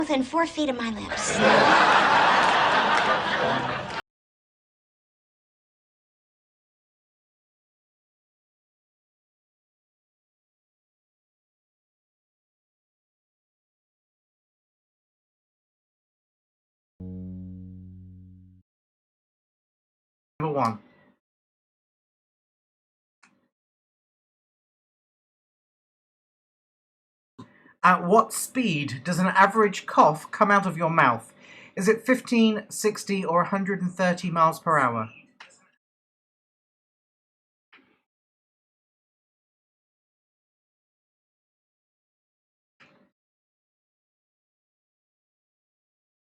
Within 4 feet of my lips. Number 1. At what speed does an average cough come out of your mouth? Is it 15, 60, or 130 miles per hour?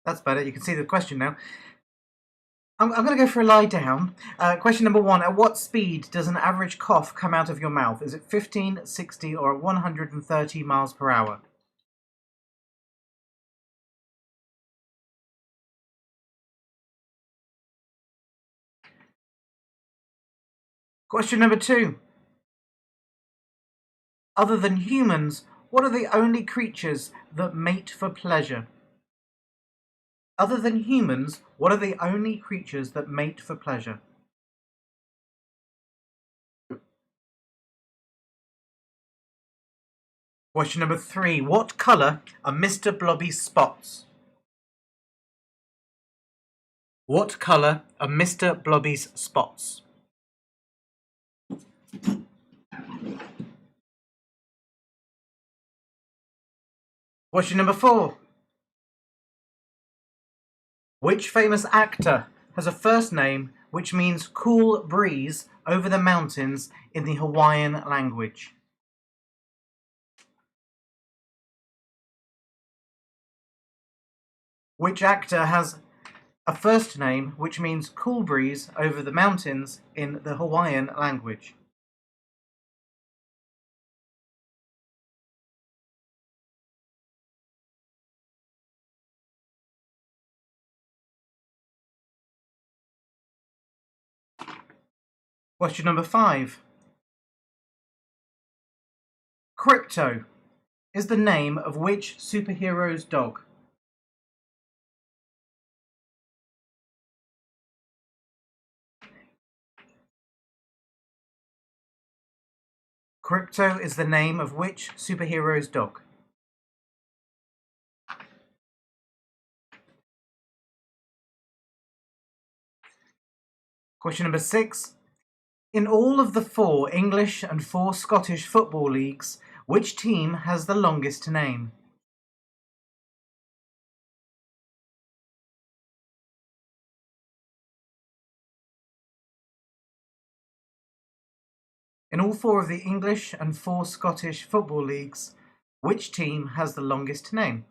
That's better. You can see the question now. I'm going to go for a lie down. Question number 1. At what speed does an average cough come out of your mouth? Is it 15, 60, or 130 miles per hour? Question number 2. Other than humans, what are the only creatures that mate for pleasure? Other than humans, what are the only creatures that mate for pleasure? Question number 3. What colour are Mr. Blobby's spots? What colour are Mr. Blobby's spots? Question number 4. Which famous actor has a first name which means cool breeze over the mountains in the Hawaiian language? Which actor has a first name which means cool breeze over the mountains in the Hawaiian language? Question number 5. Crypto is the name of which superhero's dog? Crypto is the name of which superhero's dog? Question number 6. In all of the 4 English and 4 Scottish football leagues, which team has the longest name? In all 4 of the English and 4 Scottish football leagues, which team has the longest name?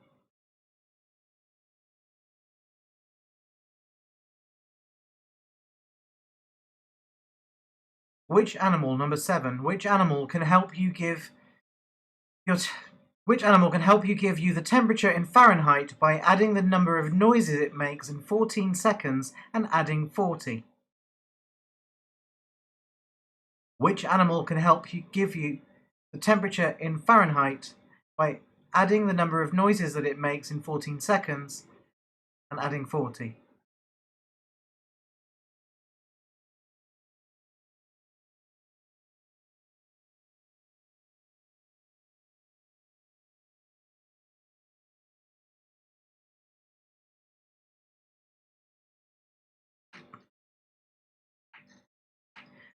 Which animal, number 7, which animal can help you give you the temperature in Fahrenheit by adding the number of noises it makes in 14 seconds and adding 40? Which animal can help you give you the temperature in Fahrenheit by adding the number of noises that it makes in 14 seconds and adding 40?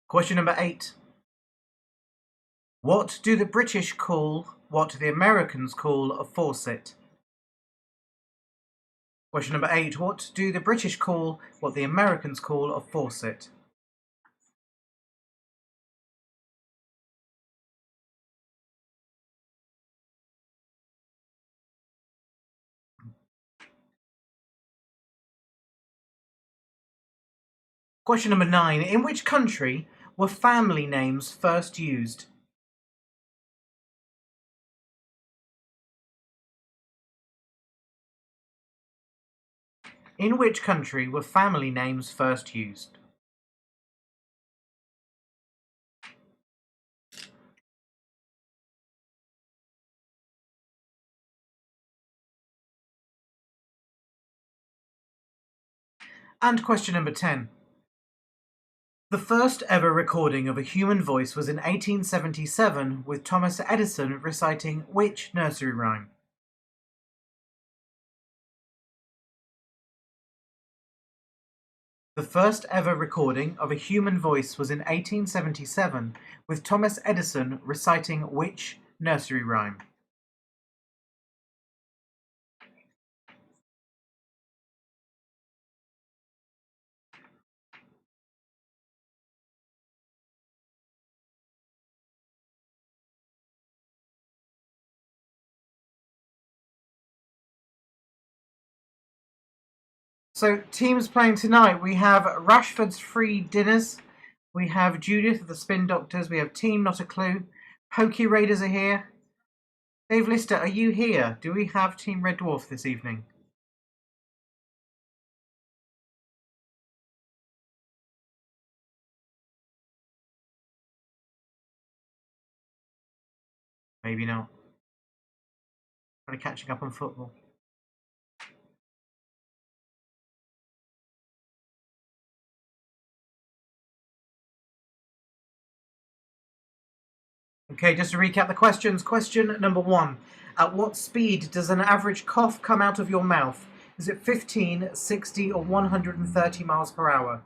Question number 8. What do the British call what the Americans call a faucet? Question number 8. What do the British call what the Americans call a faucet? Question number 9. In which country were family names first used? In which country were family names first used? And question number 10. The first ever recording of a human voice was in 1877 with Thomas Edison reciting which nursery rhyme? The first ever recording of a human voice was in 1877 with Thomas Edison reciting which nursery rhyme? So, teams playing tonight, we have Rashford's Free Dinners, we have Judith of the Spin Doctors, we have Team Not a Clue, Pokey Raiders are here. Dave Lister, are you here? Do we have Team Red Dwarf this evening? Maybe not. Kind of catching up on football. Okay, just to recap the questions. Question number 1. At what speed does an average cough come out of your mouth? Is it 15, 60, or 130 miles per hour?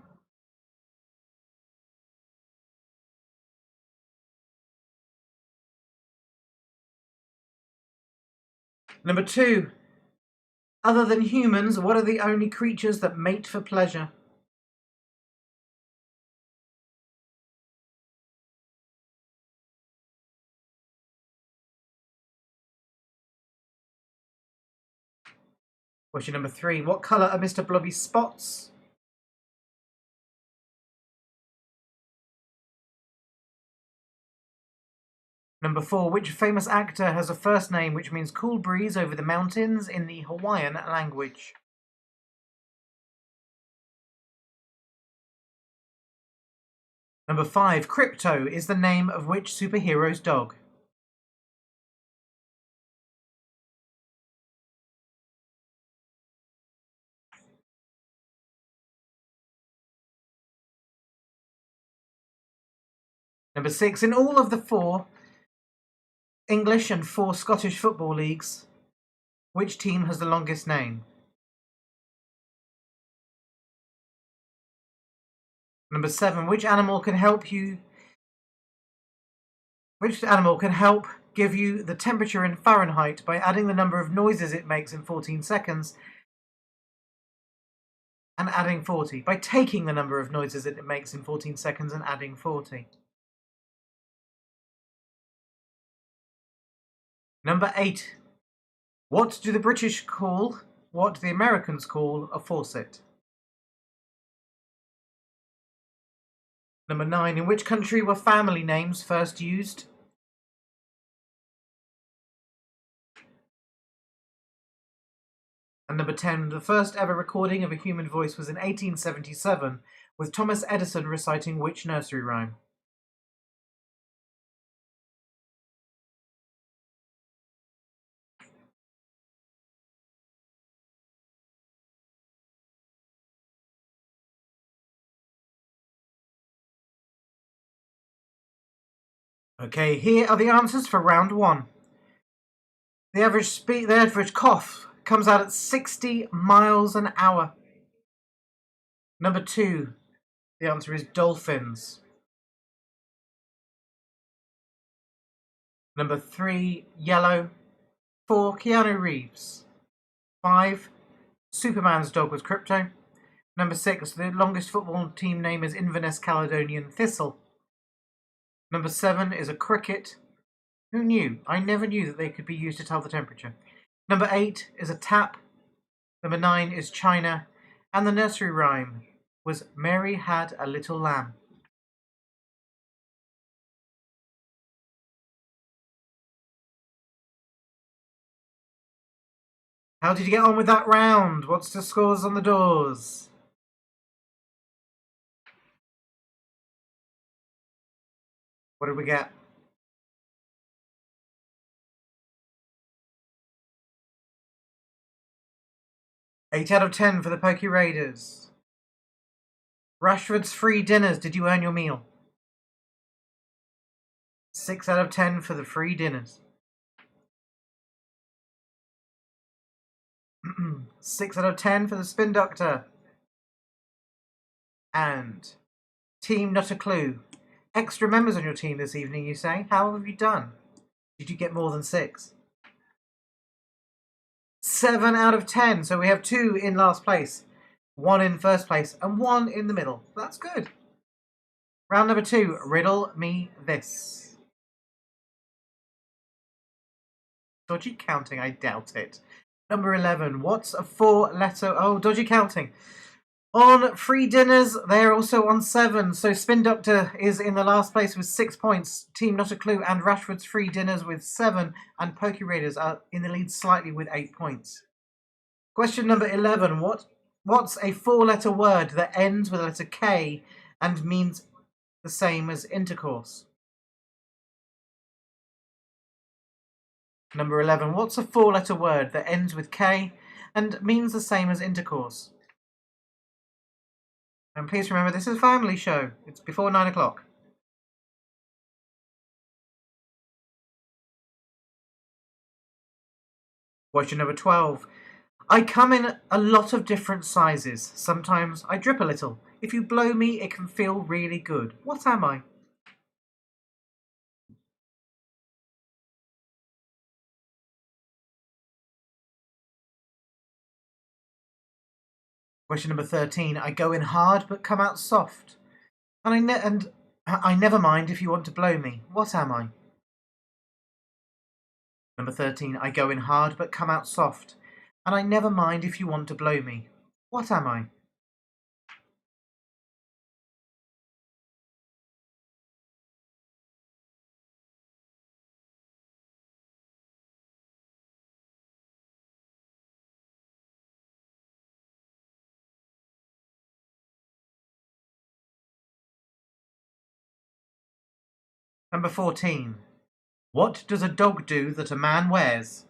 Number 2. Other than humans, what are the only creatures that mate for pleasure? Question number 3. What colour are Mr. Blobby's spots? Number 4. Which famous actor has a first name which means cool breeze over the mountains in the Hawaiian language? Number 5. Crypto is the name of which superhero's dog? Number 6. In all of the 4 English and 4 Scottish football leagues, which team has the longest name? Number 7. Which animal can help give you the temperature in Fahrenheit by adding the number of noises it makes in 14 seconds and adding 40? By taking the number of noises it makes in 14 seconds and adding 40. Number 8. What do the British call what the Americans call a faucet? Number 9. In which country were family names first used? And number 10. The first ever recording of a human voice was in 1877 with Thomas Edison reciting which nursery rhyme? Okay, here are the answers for round 1. The average cough comes out at 60 miles an hour. Number 2, the answer is dolphins. Number 3, yellow. 4, Keanu Reeves. 5, Superman's dog was Crypto. Number 6, the longest football team name is Inverness Caledonian Thistle. Number 7 is a cricket. Who knew? I never knew that they could be used to tell the temperature. Number 8 is a tap. Number 9 is China. And the nursery rhyme was Mary Had a Little Lamb. How did you get on with that round? What's the scores on the doors? What did we get? 8 out of 10 for the Pokey Raiders. Rashford's free dinners. Did you earn your meal? 6 out of 10 for the free dinners. 6 out of 10 for the spin doctor. And team not a clue. Extra members on your team this evening, you say? How have you done? Did you get more than 6? 7 out of 10. So we have 2 in last place, 1 in first place, and 1 in the middle. That's good. Round number 2. Riddle me this. Dodgy counting, I doubt it. Number 11. What's a 4-letter... Oh, dodgy counting. On free dinners, they're also on 7. So Spin Doctor is in the last place with 6 points. Team Not a Clue and Rashford's free dinners with 7. And Poke Raiders are in the lead slightly with 8 points. Question number 11. What's a 4-letter word that ends with the letter K and means the same as intercourse? Number 11. What's a 4-letter word that ends with K and means the same as intercourse? And please remember, this is a family show. It's before 9 o'clock. Question number 12. I come in a lot of different sizes. Sometimes I drip a little. If you blow me, it can feel really good. What am I? Question number 13. I go in hard but come out soft. And I never mind if you want to blow me. What am I? Number 13. I go in hard but come out soft. And I never mind if you want to blow me. What am I? Number 14. What does a dog do that a man wears?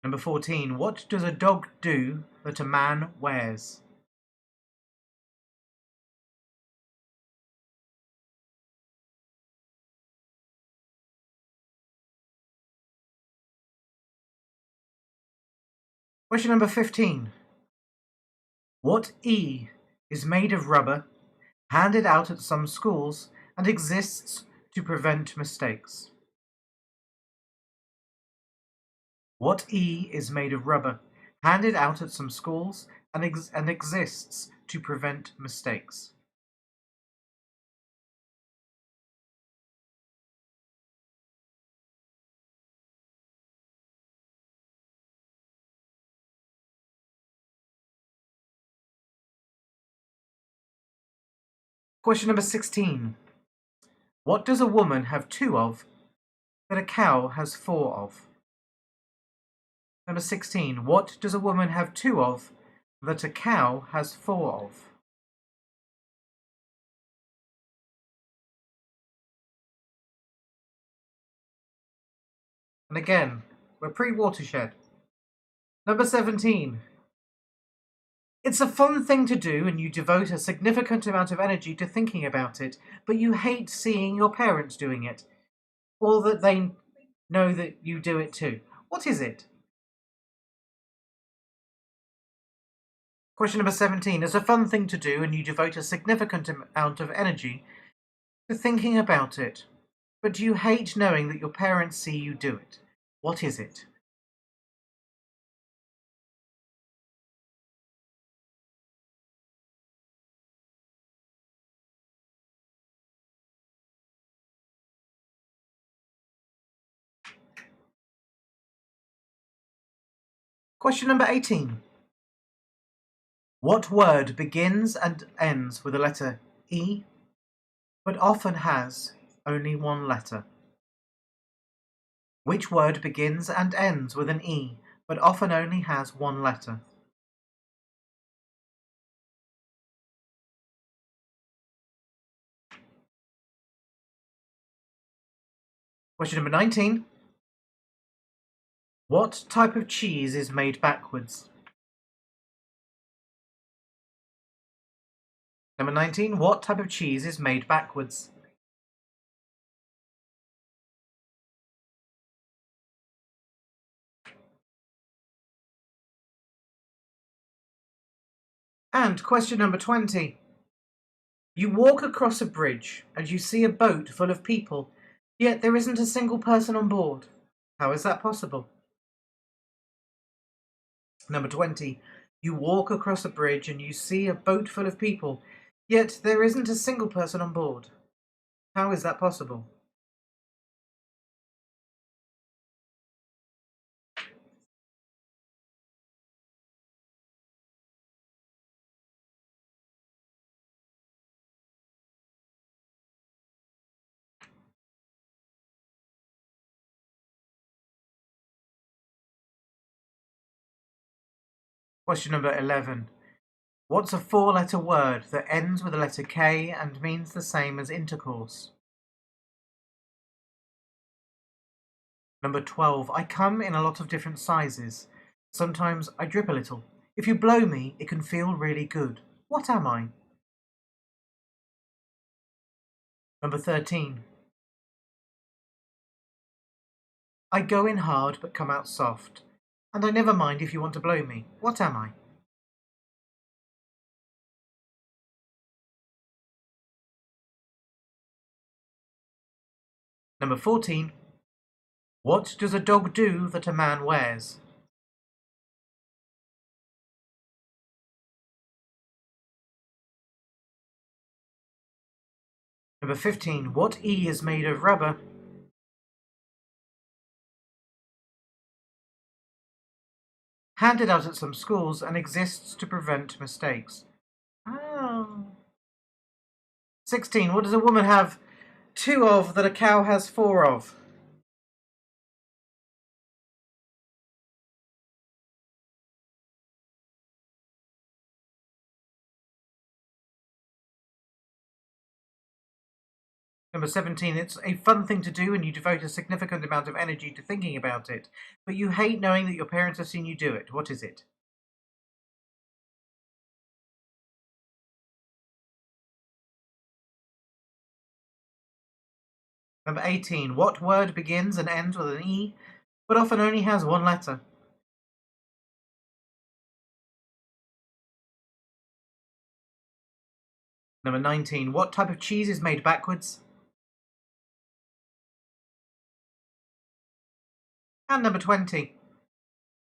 Number 14. What does a dog do that a man wears? Question number 15. What E is made of rubber, handed out at some schools, and exists to prevent mistakes? What E is made of rubber, handed out at some schools, and exists to prevent mistakes? Question number 16. What does a woman have 2 of that a cow has 4 of? Number 16. What does a woman have 2 of that a cow has 4 of? And again, we're pre-watershed. Number 17. It's a fun thing to do and you devote a significant amount of energy to thinking about it, but you hate seeing your parents doing it, or that they know that you do it too. What is it? Question number 17. It's a fun thing to do and you devote a significant amount of energy to thinking about it, but you hate knowing that your parents see you do it. What is it? Question number 18. What word begins and ends with the letter E, but often has only one letter? Which word begins and ends with an E, but often only has one letter? Question number 19. What type of cheese is made backwards? Number 19. What type of cheese is made backwards? And question number 20. You walk across a bridge and you see a boat full of people, yet there isn't a single person on board. How is that possible? Number 20. You walk across a bridge and you see a boat full of people, yet there isn't a single person on board. How is that possible? Question number 11. What's a four-letter word that ends with the letter K and means the same as intercourse? Number 12. I come in a lot of different sizes. Sometimes I drip a little. If you blow me, it can feel really good. What am I? Number 13. I go in hard but come out soft. And I never mind if you want to blow me. What am I? Number 14. What does a dog do that a man wears? Number 15. What E is made of rubber? Handed out at some schools and exists to prevent mistakes. Oh. 16. What does a woman have two of that a cow has four of? Number 17. It's a fun thing to do and you devote a significant amount of energy to thinking about it, but you hate knowing that your parents have seen you do it. What is it? Number 18. What word begins and ends with an E, but often only has one letter? Number 19. What type of cheese is made backwards? And number 20.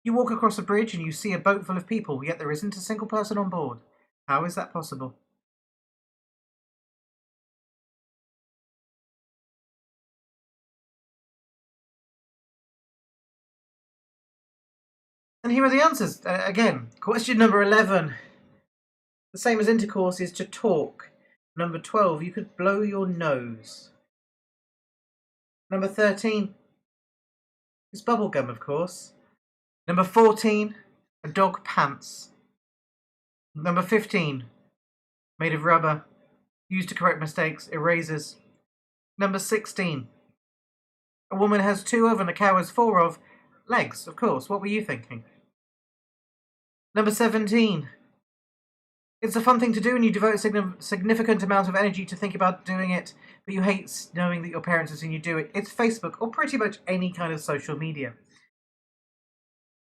You walk across a bridge and you see a boat full of people, yet there isn't a single person on board. How is that possible? And here are the answers. Again, question number 11. The same as intercourse is to talk. Number 12, you could blow your nose. Number 13 is bubblegum, of course. Number 14, a dog pants. Number 15, made of rubber, used to correct mistakes, erasers. Number 16, a woman has two of and a cow has four of. Legs, of course. What were you thinking? Number 17, it's a fun thing to do and you devote a significant amount of energy to think about doing it, but you hate knowing that your parents have seen you do it. It's Facebook or pretty much any kind of social media.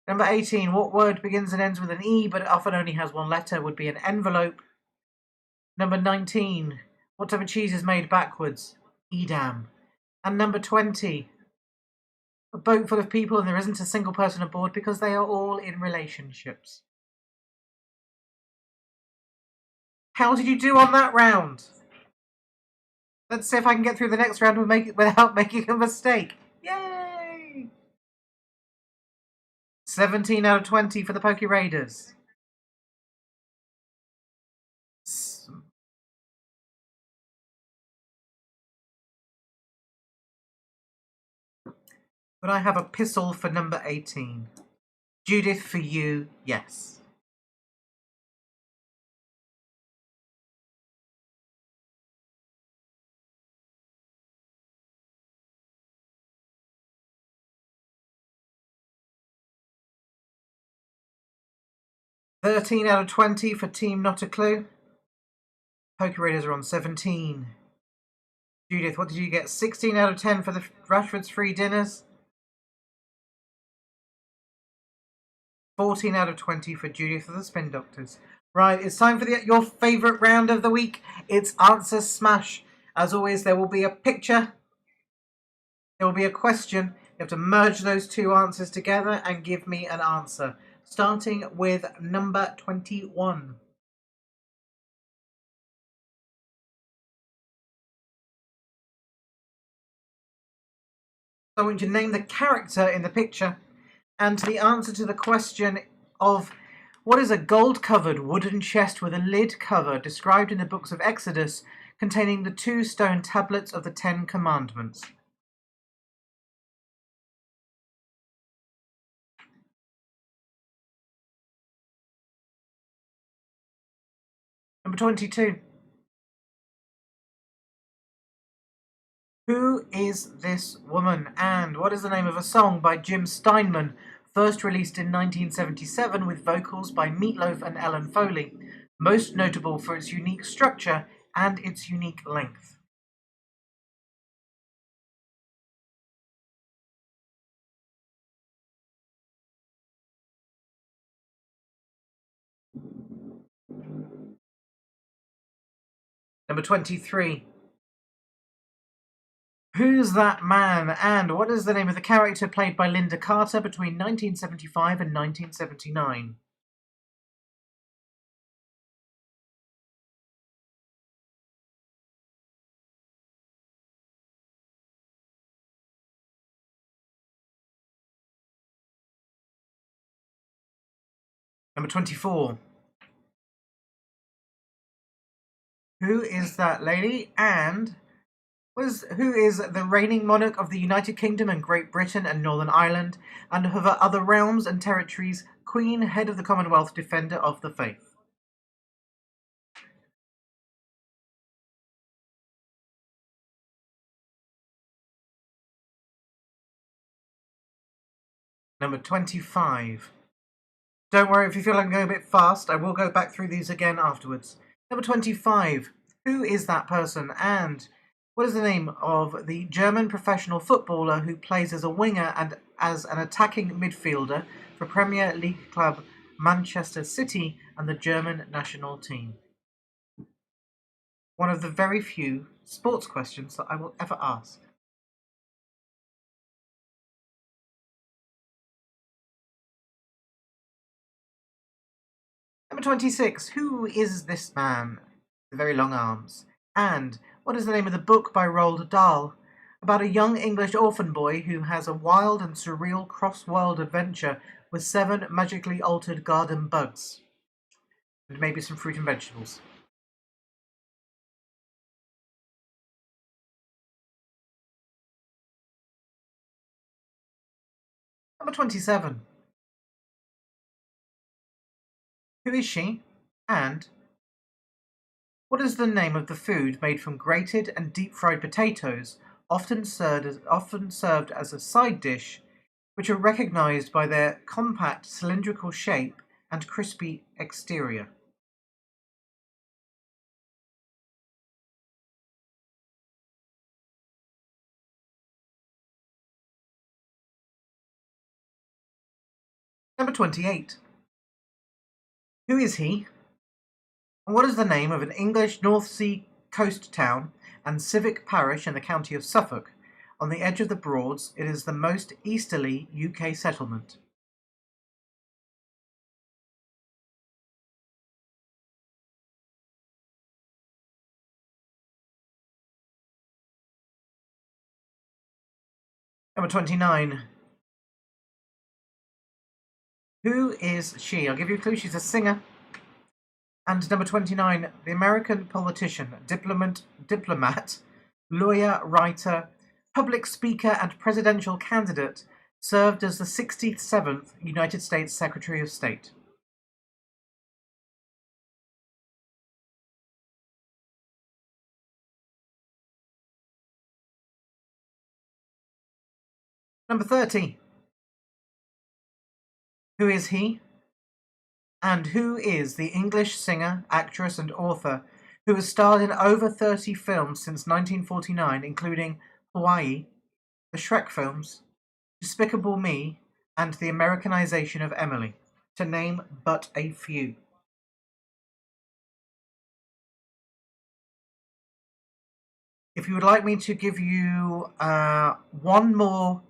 Number 18, what word begins and ends with an E but often only has one letter would be an envelope. Number 19, what type of cheese is made backwards? Edam. And number 20, a boat full of people and there isn't a single person aboard because they are all in relationships. How did you do on that round? Let's see if I can get through the next round without making a mistake. Yay! 17 out of 20 for the Poke Raiders. But I have a pistol for number 18. Judith, for you, yes. "13 out of 20 for Team Not a Clue. Poker Raiders are on 17. Judith, what did you get? 16 out of 10 for the Rashford's free dinners. 14 out of 20 for Judith for the Spin Doctors. Right, it's time for your favourite round of the week. It's Answer Smash. As always, there will be a picture. There will be a question. You have to merge those two answers together and give me an answer. Starting with number 21. I want you to name the character in the picture and the answer to the question of what is a gold-covered wooden chest with a lid cover described in the books of Exodus containing the 2 stone tablets of the 10 Commandments. Number 22. Who is this woman, and what is the name of a song by Jim Steinman, first released in 1977 with vocals by Meatloaf and Ellen Foley, most notable for its unique structure and its unique length? Number 23. Who's that man, and what is the name of the character played by Linda Carter between 1975 and 1979? Number 24. Who is that lady, and who is the reigning monarch of the United Kingdom and Great Britain and Northern Ireland, and of other realms and territories, Queen, Head of the Commonwealth, Defender of the Faith? Number 25. Don't worry if you feel I'm going a bit fast, I will go back through these again afterwards. Number 25. Who is that person, and what is the name of the German professional footballer who plays as a winger and as an attacking midfielder for Premier League club Manchester City and the German national team? One of the very few sports questions that I will ever ask. Number 26. Who is this man? The very long arms. And what is the name of the book by Roald Dahl about a young English orphan boy who has a wild and surreal cross-world adventure with 7 magically altered garden bugs? And maybe some fruit and vegetables. Number 27. Who is she? And what is the name of the food made from grated and deep-fried potatoes, often served as a side dish, which are recognized by their compact cylindrical shape and crispy exterior? Number 28. Who is he? And what is the name of an English North Sea coast town and civic parish in the county of Suffolk? On the edge of the Broads, it is the most easterly UK settlement. Number 29. Who is she? I'll give you a clue. She's a singer. And number 29, the American politician, diplomat, lawyer, writer, public speaker, and presidential candidate, served as the 67th United States Secretary of State. Number 30. Who is he? And who is the English singer, actress, and author who has starred in over 30 films since 1949, including Hawaii, the Shrek films, Despicable Me, and the Americanization of Emily, to name but a few. If you would like me to give you one more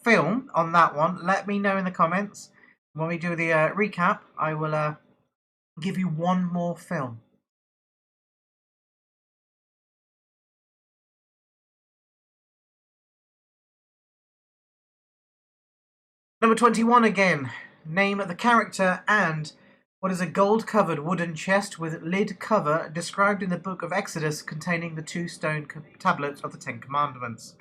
film on that one, let me know in the comments. When we do the recap, I will give you one more film. Number 21 again. Name the character and what is a gold-covered wooden chest with lid cover described in the book of Exodus containing the two stone tablets of the Ten Commandments.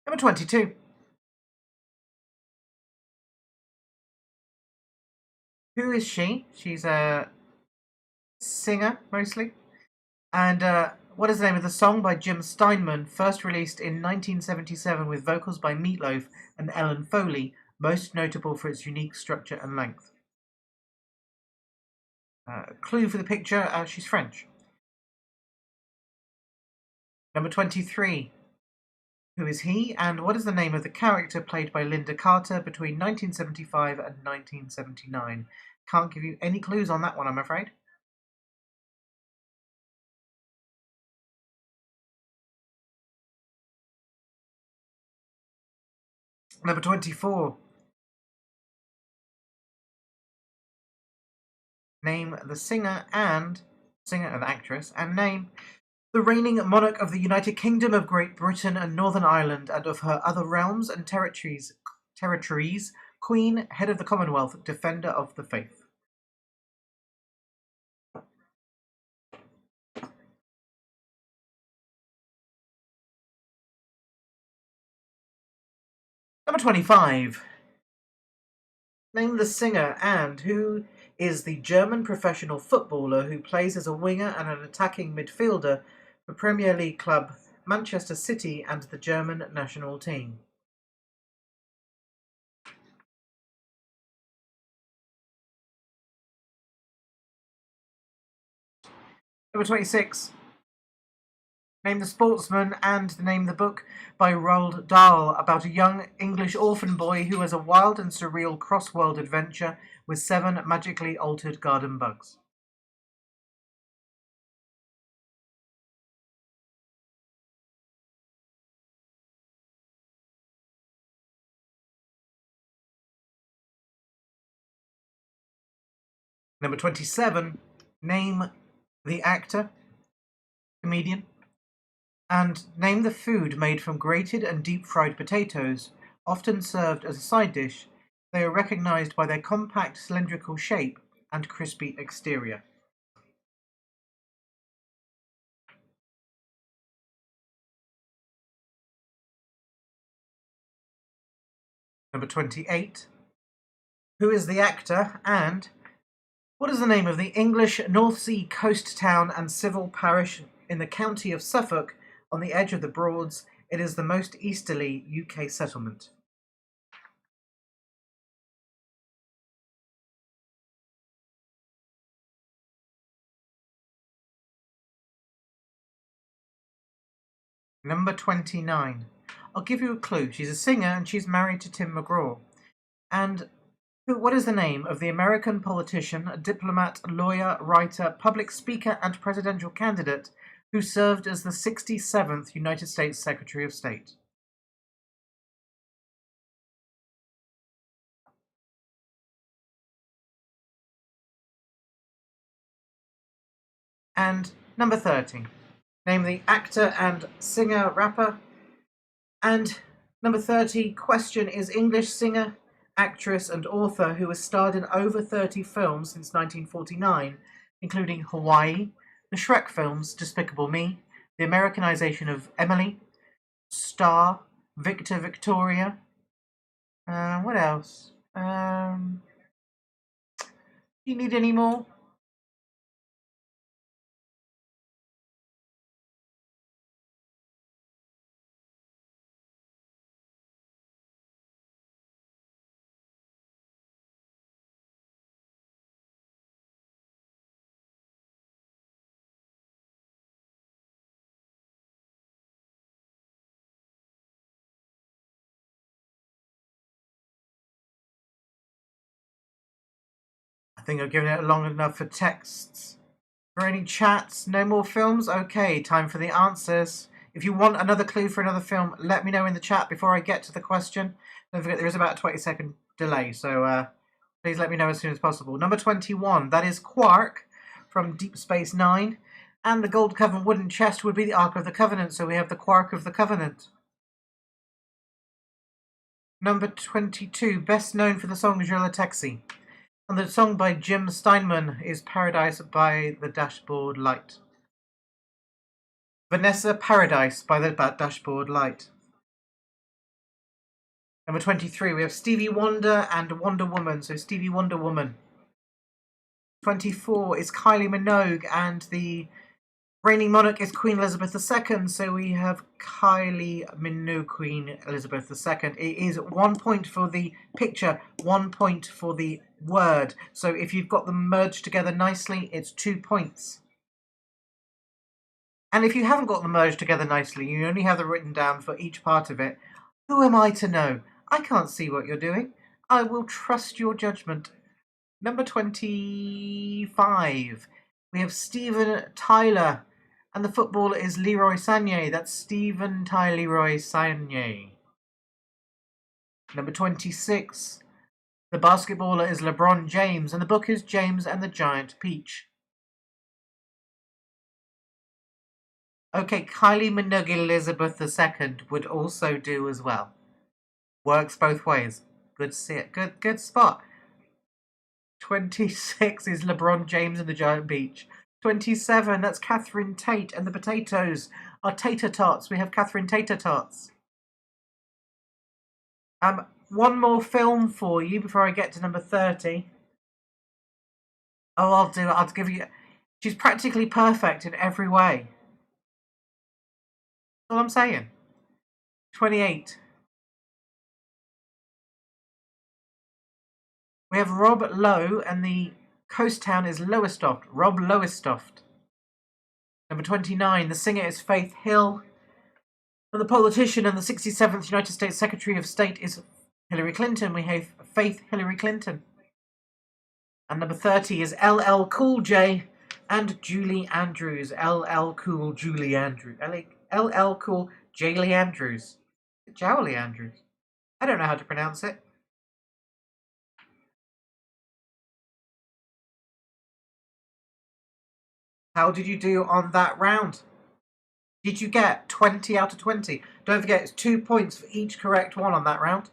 Number 22. Who is she? She's a singer, mostly. And what is the name of the song by Jim Steinman, first released in 1977 with vocals by Meatloaf and Ellen Foley, most notable for its unique structure and length? Clue for the picture, she's French. Number 23. Who is he, and what is the name of the character played by Linda Carter between 1975 and 1979? Can't give you any clues on that one, I'm afraid. Number 24. Name the singer and actress, and name the reigning monarch of the United Kingdom of Great Britain and Northern Ireland and of her other realms and territories, Queen, head of the Commonwealth, defender of the faith. Number 25. Name the singer and who is the German professional footballer who plays as a winger and an attacking midfielder for Premier League club Manchester City and the German national team. Number 26. Name the sportsman and name the book by Roald Dahl about a young English orphan boy who has a wild and surreal cross-world adventure with 7 magically altered garden bugs. Number 27. Name the actor, comedian, and name the food made from grated and deep-fried potatoes, often served as a side dish. They are recognized by their compact cylindrical shape and crispy exterior. Number 28. Who is the actor and what is the name of the English North Sea coast town and civil parish in the county of Suffolk on the edge of the Broads? It is the most easterly UK settlement. Number 29. I'll give you a clue. She's a singer and she's married to Tim McGraw. And what is the name of the American politician, diplomat, lawyer, writer, public speaker, and presidential candidate who served as the 67th United States Secretary of State? And number 30. Name the actor and singer rapper. And number 30, question is English singer, actress, and author who has starred in over 30 films since 1949, including Hawaii, the Shrek films, Despicable Me, the Americanization of Emily, Star, Victor Victoria. What else? You need any more? think I've given it long enough for texts. For any chats, no more films? Okay, time for the answers. If you want another clue for another film, let me know in the chat before I get to the question. Don't forget there is about a 20-second delay, so please let me know as soon as possible. Number 21, that is Quark from Deep Space Nine. And the Gold Covenant wooden chest would be the Ark of the Covenant, so we have the Quark of the Covenant. Number 22, best known for the song Je le Taxi. And the song by Jim Steinman is Paradise by the Dashboard Light. Vanessa, Paradise by the Dashboard Light. Number 23, we have Stevie Wonder and Wonder Woman, so Stevie Wonder Woman. 24 is Kylie Minogue, and the reigning monarch is Queen Elizabeth II, so we have Kylie Minogue, Queen Elizabeth II. It is 1 point for the picture, 1 point for the word. So if you've got them merged together nicely, it's 2 points. And if you haven't got them merged together nicely, you only have them written down for each part of it, who am I to know? I can't see what you're doing. I will trust your judgment. Number 25. We have Steven Tyler. And the footballer is Leroy Sané. That's Steven Tyler Leroy Sané. Number 26. The basketballer is LeBron James. And the book is James and the Giant Peach. Okay, Kylie Minogue Elizabeth II would also do as well. Works both ways. Good spot. 26 is LeBron James and the Giant Peach. 27, that's Catherine Tate, and the potatoes are tater tots. We have Catherine Tater Tots. One more film for you before I get to number 30. Oh, I'll do it. I'll give you... She's practically perfect in every way. That's all I'm saying. 28. We have Rob Lowe, and the coast town is Lowestoft. Rob Lowestoft. Number 29, the singer is Faith Hill. And the politician and the 67th United States Secretary of State is Hillary Clinton. We have Faith Hillary Clinton. And number 30 is LL Cool J and Julie Andrews. LL Cool Julie Andrews. LL Cool Jaylee Andrews. Jowly Andrews. I don't know how to pronounce it. How did you do on that round? Did you get 20 out of 20? Don't forget, it's 2 points for each correct one on that round.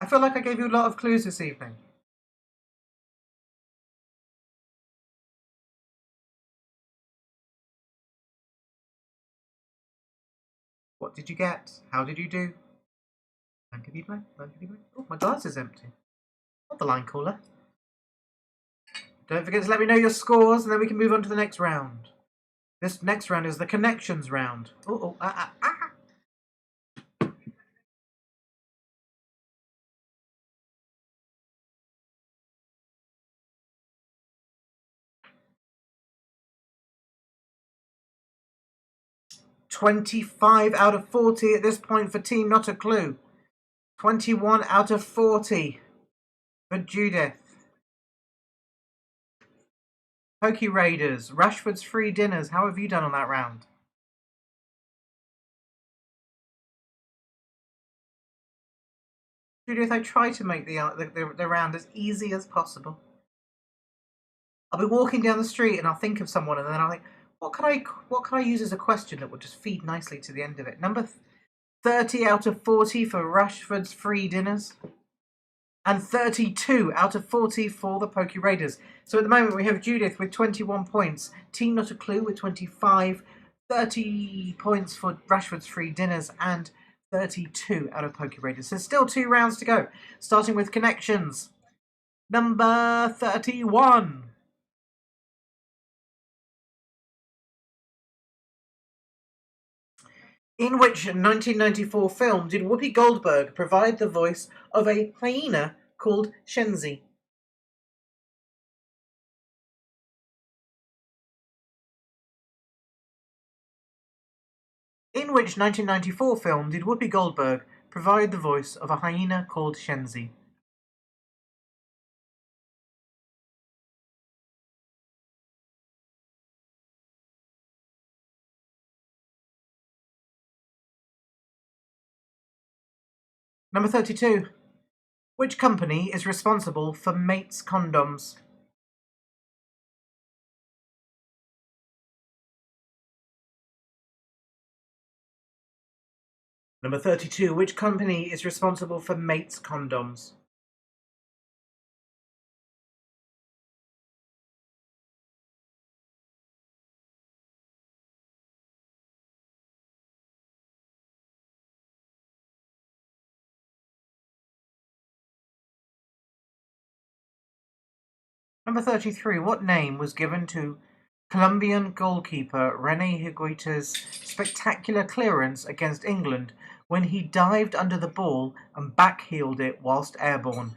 I feel like I gave you a lot of clues this evening. What did you get? How did you do? Blankety blank, blankety blank. Oh, my glass is empty. Not the line caller. Don't forget to let me know your scores, and then we can move on to the next round. This next round is the connections round. 25 out of 40 at this point for Team Not a Clue. 21 out of 40 for Judith. Pokey Raiders, Rashford's Free Dinners. How have you done on that round? Judith, I try to make the round as easy as possible. I'll be walking down the street and I'll think of someone, and then I'll think, what can I use as a question that would just feed nicely to the end of it? Number 30 out of 40 for Rashford's Free Dinners. And 32 out of 40 for the Pokey Raiders. So at the moment we have Judith with 21 points, Team Not a Clue with 25, 30 points for Rashford's Free Dinners, and 32 out of Pokey Raiders. There's still 2 rounds to go, starting with connections. Number 31. In which 1994 film did Whoopi Goldberg provide the voice of a hyena called Shenzi? In which 1994 film did Whoopi Goldberg provide the voice of a hyena called Shenzi? Number 32. Which company is responsible for Mates condoms? Number 32. Which company is responsible for Mates condoms? Number 33. What name was given to Colombian goalkeeper Rene Higuita's spectacular clearance against England when he dived under the ball and backheeled it whilst airborne?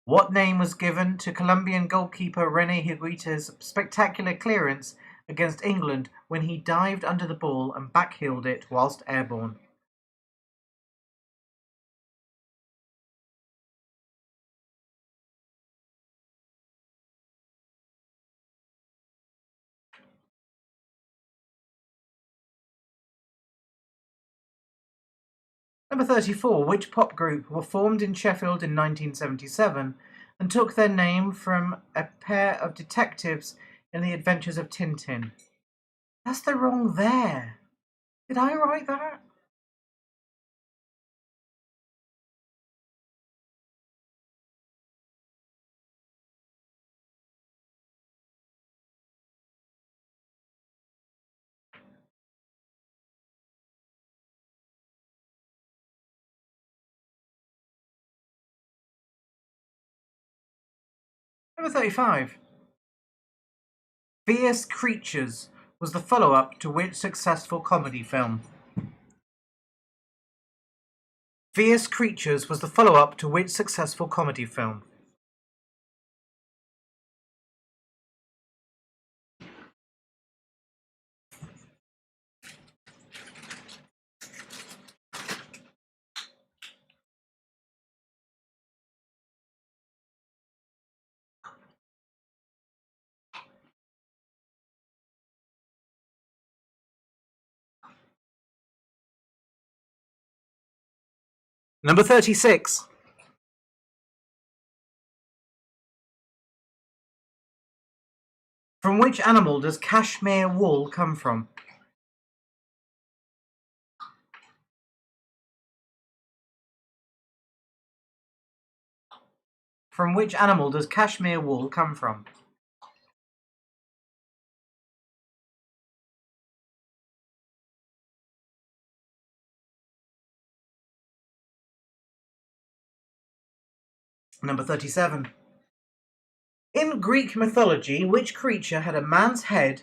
What name was given to Colombian goalkeeper Rene Higuita's spectacular clearance against England when he dived under the ball and backheeled it whilst airborne? Number 34. Which pop group were formed in Sheffield in 1977 and took their name from a pair of detectives in the adventures of Tintin? That's the wrong there. Did I write that? Number 35. Fierce Creatures was the follow-up to which successful comedy film? Fierce Creatures was the follow-up to which successful comedy film? Number 36. From which animal does cashmere wool come from? From which animal does cashmere wool come from? Number 37. In Greek mythology, which creature had a man's head,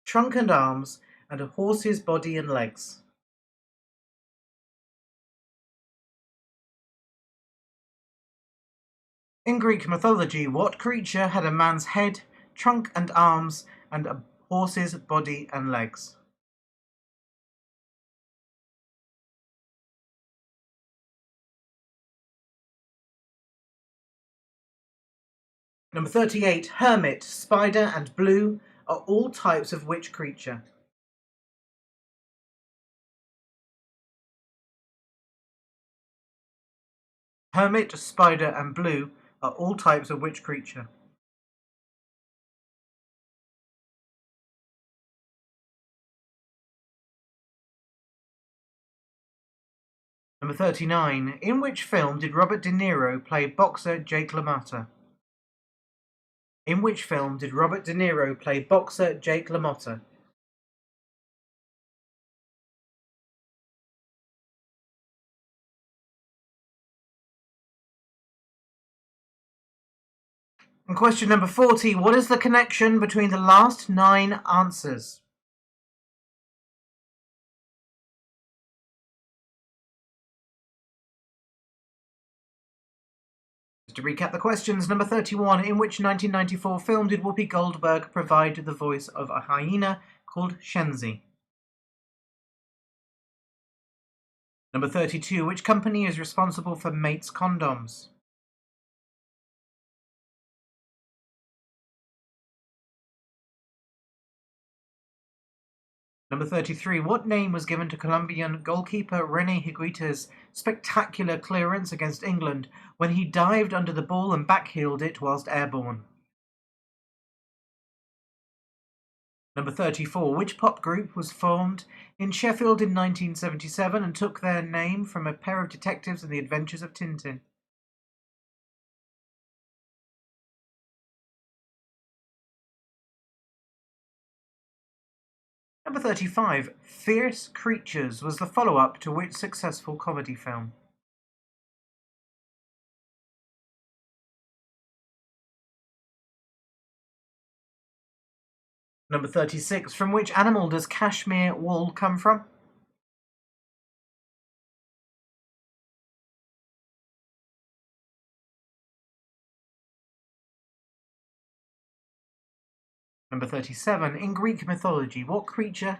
trunk and arms, and a horse's body and legs? In Greek mythology, what creature had a man's head, trunk and arms, and a horse's body and legs? Number 38. Hermit, spider, and blue are all types of which creature? Hermit, spider, and blue are all types of which creature? Number 39. In which film did Robert De Niro play boxer Jake LaMotta? In which film did Robert De Niro play boxer Jake LaMotta? And question number 40. What is the connection between the last 9 answers? To recap the questions, number 31. In which 1994 film did Whoopi Goldberg provide the voice of a hyena called Shenzi? Number 32. Which company is responsible for Mates condoms? Number 33. What name was given to Colombian goalkeeper René Higuita's spectacular clearance against England when he dived under the ball and backheeled it whilst airborne? Number 34. Which pop group was formed in Sheffield in 1977 and took their name from a pair of detectives in the adventures of Tintin? Number 35. Fierce Creatures was the follow-up to which successful comedy film? Number 36. From which animal does cashmere wool come from? Number 37. In Greek mythology, what creature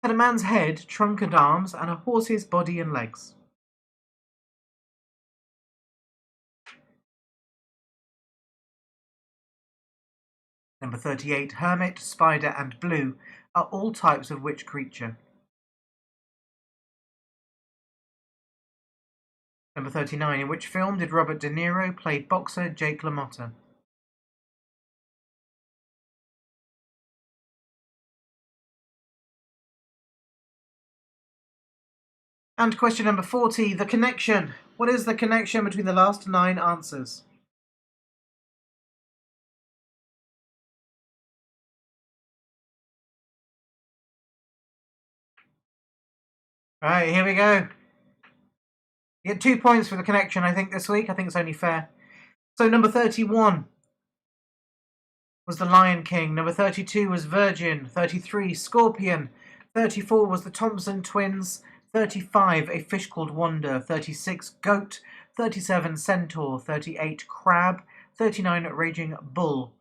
had a man's head, trunk and arms, and a horse's body and legs? Number 38. Hermit, spider, and blue are all types of which creature? Number 39. In which film did Robert De Niro play boxer Jake LaMotta? And question number 40. The connection. What is the connection between the last 9 answers? Alright, here we go. You get 2 points for the connection, I think, this week. I think it's only fair. So number 31 was The Lion King. Number 32 was Virgin. 33, Scorpion. 34 was the Thompson Twins. 35, A Fish Called Wanda. 36, Goat. 37, Centaur. 38, Crab. 39, Raging Bull.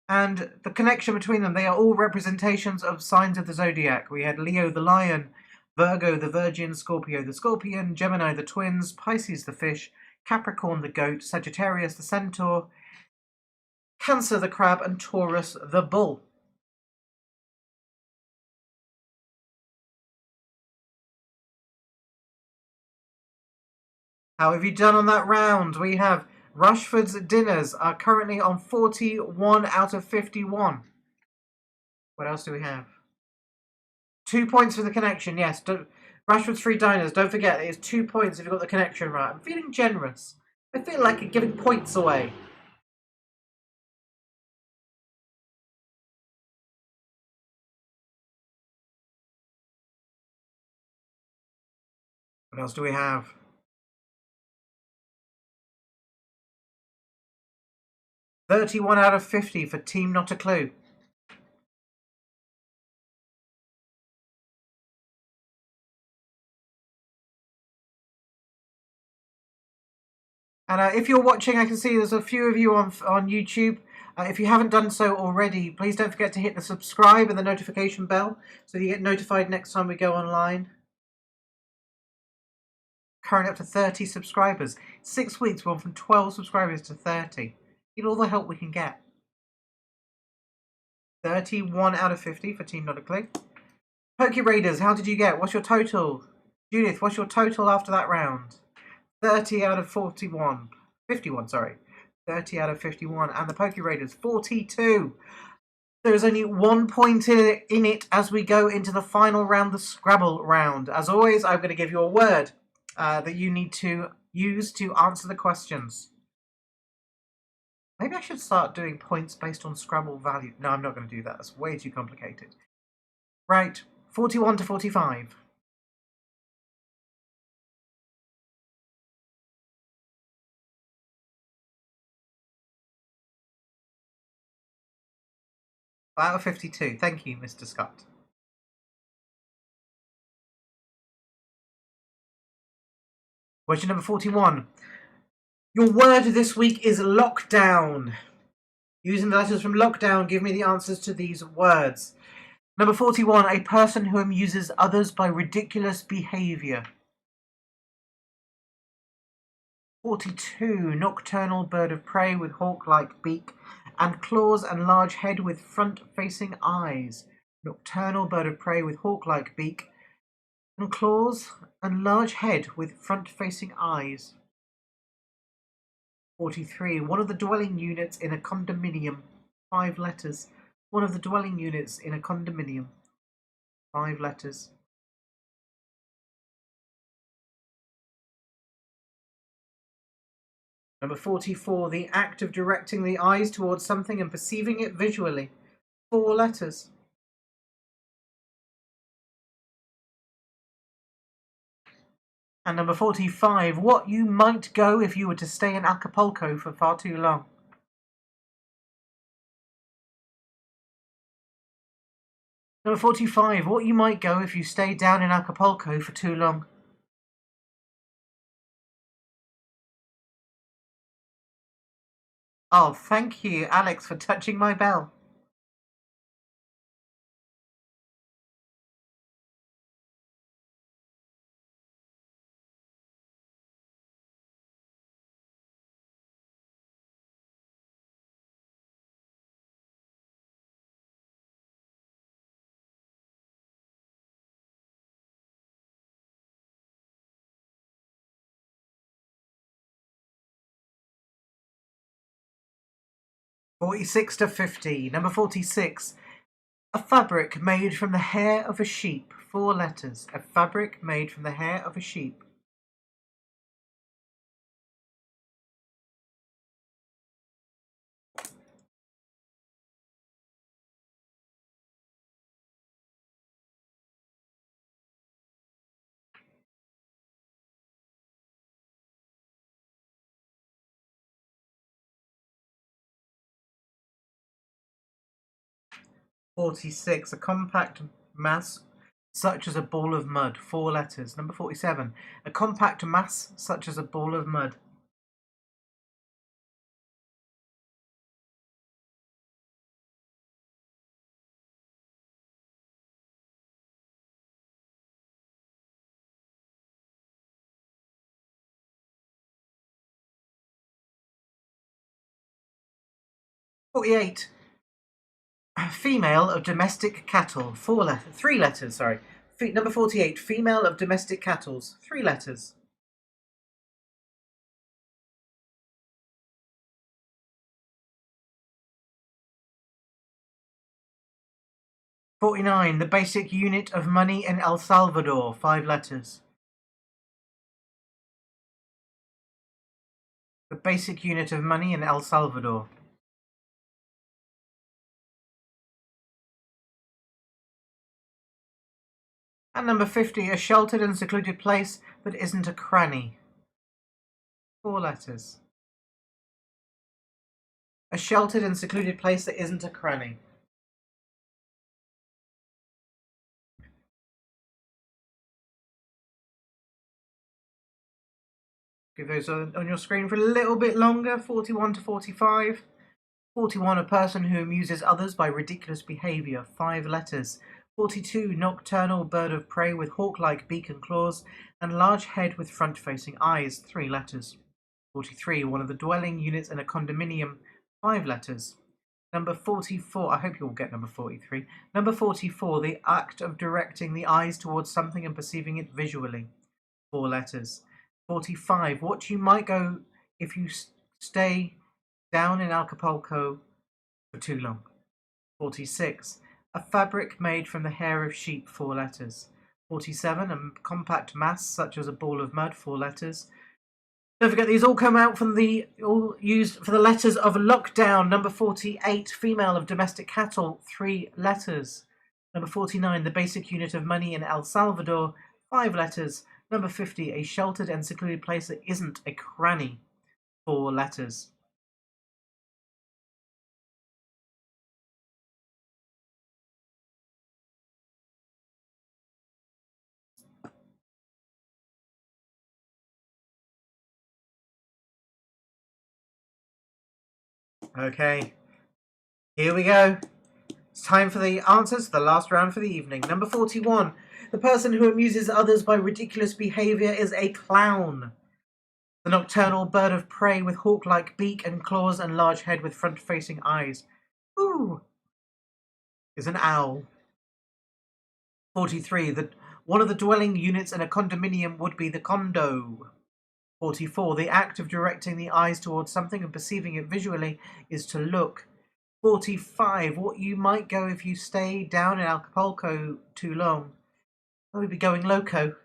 And the connection between them, they are all representations of signs of the zodiac. We had Leo the lion, Virgo the virgin, Scorpio the scorpion, Gemini the twins, Pisces the fish, Capricorn the goat, Sagittarius the centaur, Cancer the crab, and Taurus the bull. How have you done on that round? We have Rushford's dinners are currently on 41 out of 51. What else do we have? 2 points for the connection, yes. Rashford's Free Diners, don't forget, it is 2 points if you've got the connection right. I'm feeling generous. I feel like giving points away. What else do we have? $31 out of 50 for Team Not a Clue. And if you're watching, I can see there's a few of you on YouTube. If you haven't done so already, please don't forget to hit the subscribe and the notification bell so you get notified next time we go online. Currently up to 30 subscribers. 6 weeks, we're on from 12 subscribers to 30. Need all the help we can get. 31 out of 50 for Team Not a Clue. Perky Raiders, how did you get? What's your total? Judith, what's your total after that round? 30 out of 41. 51, sorry. 30 out of 51. And the Poke Raiders, 42. There is only 1 point in it as we go into the final round, the Scrabble round. As always, I'm going to give you a word that you need to use to answer the questions. Maybe I should start doing points based on Scrabble value. No, I'm not going to do that. That's way too complicated. Right, 41 to 45. Out of 52. Thank you, Mr. Scott. Question number 41. Your word this week is lockdown. Using the letters from lockdown, give me the answers to these words. Number 41. A person who amuses others by ridiculous behaviour. 42. Nocturnal bird of prey with hawk-like beak and claws and large head with front-facing eyes. Nocturnal bird of prey with hawk-like beak and claws and large head with front-facing eyes. 43. One of the dwelling units in a condominium. 5 letters. One of the dwelling units in a condominium. 5 letters. Number 44. The act of directing the eyes towards something and perceiving it visually. 4 letters. And number 45. What you might go if you were to stay in Acapulco for far too long. Number 45. What you might go if you stay down in Acapulco for too long. Oh, thank you, Alex, for touching my bell. '46 to 50. Number 46. A fabric made from the hair of a sheep. 4 letters. A fabric made from the hair of a sheep. '46. A compact mass such as a ball of mud. 4 letters. Number 47. A compact mass such as a ball of mud. '48. Female of domestic cattle. 3 letters, sorry. Number 48. Female of domestic cattle. 3 letters. '49. The basic unit of money in El Salvador. 5 letters. The basic unit of money in El Salvador. And number 50. A sheltered and secluded place that isn't a cranny. 4 letters. A sheltered and secluded place that isn't a cranny. Give those on your screen for a little bit longer. 41 to 45. 41. A person who amuses others by ridiculous behaviour. 5 letters. 42. Nocturnal bird of prey with hawk-like beak and claws and large head with front-facing eyes. 3 letters. 43. One of the dwelling units in a condominium. 5 letters. Number 44. I hope you'll get number 43. Number 44. The act of directing the eyes towards something and perceiving it visually. 4 letters. 45. What you might go if you stay down in Acapulco for too long. 46. A fabric made from the hair of sheep. 4 letters. 47. A compact mass such as a ball of mud. 4 letters. Don't forget these all come out from all used for the letters of lockdown. Number 48. Female of domestic cattle. 3 letters. Number 49. The basic unit of money in El Salvador. 5 letters. Number 50. A sheltered and secluded place that isn't a cranny. 4 letters. Okay, here we go. It's time for the answers, the last round for the evening. Number 41. The person who amuses others by ridiculous behaviour is a clown. The nocturnal bird of prey with hawk-like beak and claws and large head with front-facing eyes. Ooh. Is an owl. 43. One of the dwelling units in a condominium would be the condo. 44. The act of directing the eyes towards something and perceiving it visually is to look. 45. What you might go if you stay down in Acapulco too long. I would be going loco.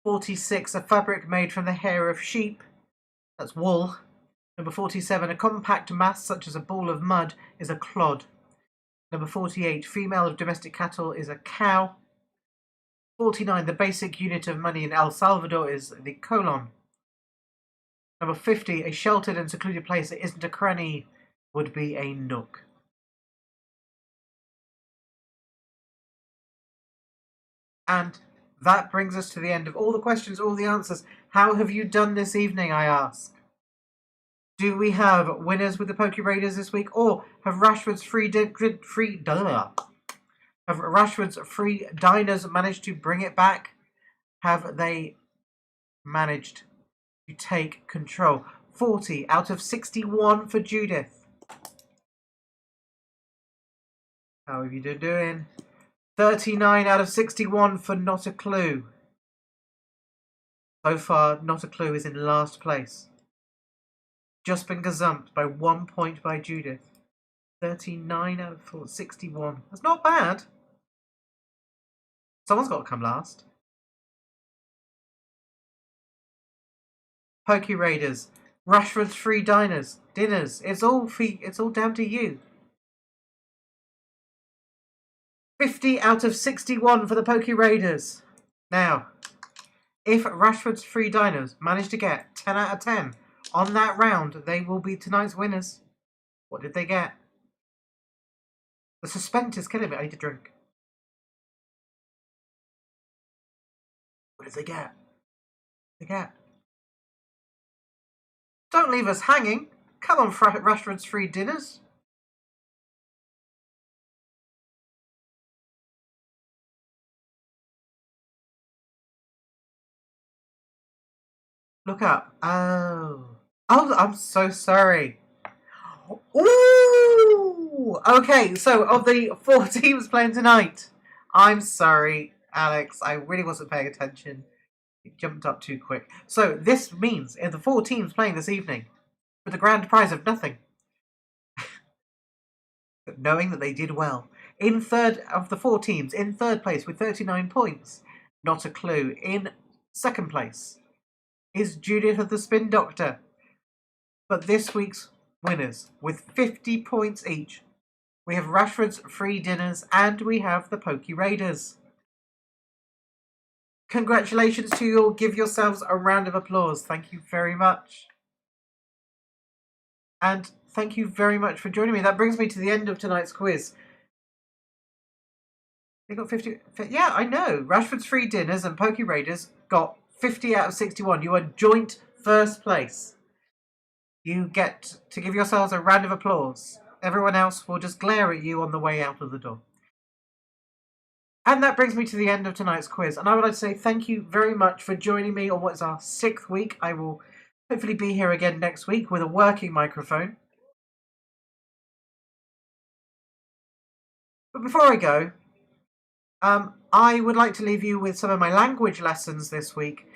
46. A fabric made from the hair of sheep. That's wool. Number 47. A compact mass such as a ball of mud is a clod. Number 48. Female of domestic cattle is a cow. 49. The basic unit of money in El Salvador is the colon. Number 50. A sheltered and secluded place that isn't a cranny would be a nook. And that brings us to the end of all the questions, all the answers. How have you done this evening, I ask? Do we have winners with the Poke Raiders this week, or have Rashford's free diners managed to bring it back? Have they managed to take control? 40 out of 61 for Judith. How have you been doing? 39 out of 61 for Not a Clue. So far, Not a Clue is in last place. Just been gazumped by 1 point by Judith. 39 out of 61. That's not bad. Someone's got to come last. Poke Raiders. Rashford's free dinners. It's all down to you. 50 out of 61 for the Poke Raiders. Now, if Rashford's free diners manage to get 10 out of 10 on that round, they will be tonight's winners. What did they get? The suspense is killing me. I need to drink. What did they get? Don't leave us hanging. Come on, Rashford's free dinners. Look up. Oh, I'm so sorry. Ooh! Okay, so of the 4 teams playing tonight, I'm sorry, Alex. I really wasn't paying attention. It jumped up too quick. So this means the 4 teams playing this evening with a grand prize of nothing. But knowing that they did well. In third of the 4 teams, in third place with 39 points. Not a Clue. In second place is Judith of the Spin Doctor. But this week's winners, with 50 points each, we have Rashford's free dinners and we have the Poke Raiders. Congratulations to you all. Give yourselves a round of applause. Thank you very much. And thank you very much for joining me. That brings me to the end of tonight's quiz. They got 50. Yeah, I know. Rashford's free dinners and Poke Raiders got 50 out of 61. You are joint first place. You get to give yourselves a round of applause. Everyone else will just glare at you on the way out of the door. And that brings me to the end of tonight's quiz. And I would like to say thank you very much for joining me on what is our 6th week. I will hopefully be here again next week with a working microphone. But before I go, I would like to leave you with some of my language lessons this week,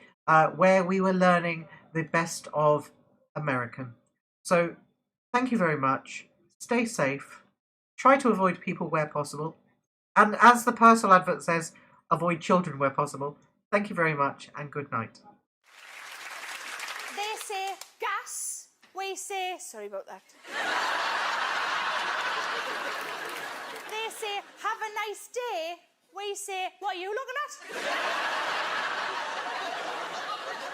where we were learning the best of American. So, thank you very much. Stay safe. Try to avoid people where possible. And as the Purcell advert says, avoid children where possible. Thank you very much and good night. They say gas. We say, sorry about that. They say have a nice day. We say, what are you looking at?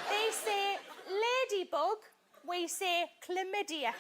They say ladybug. We say chlamydia.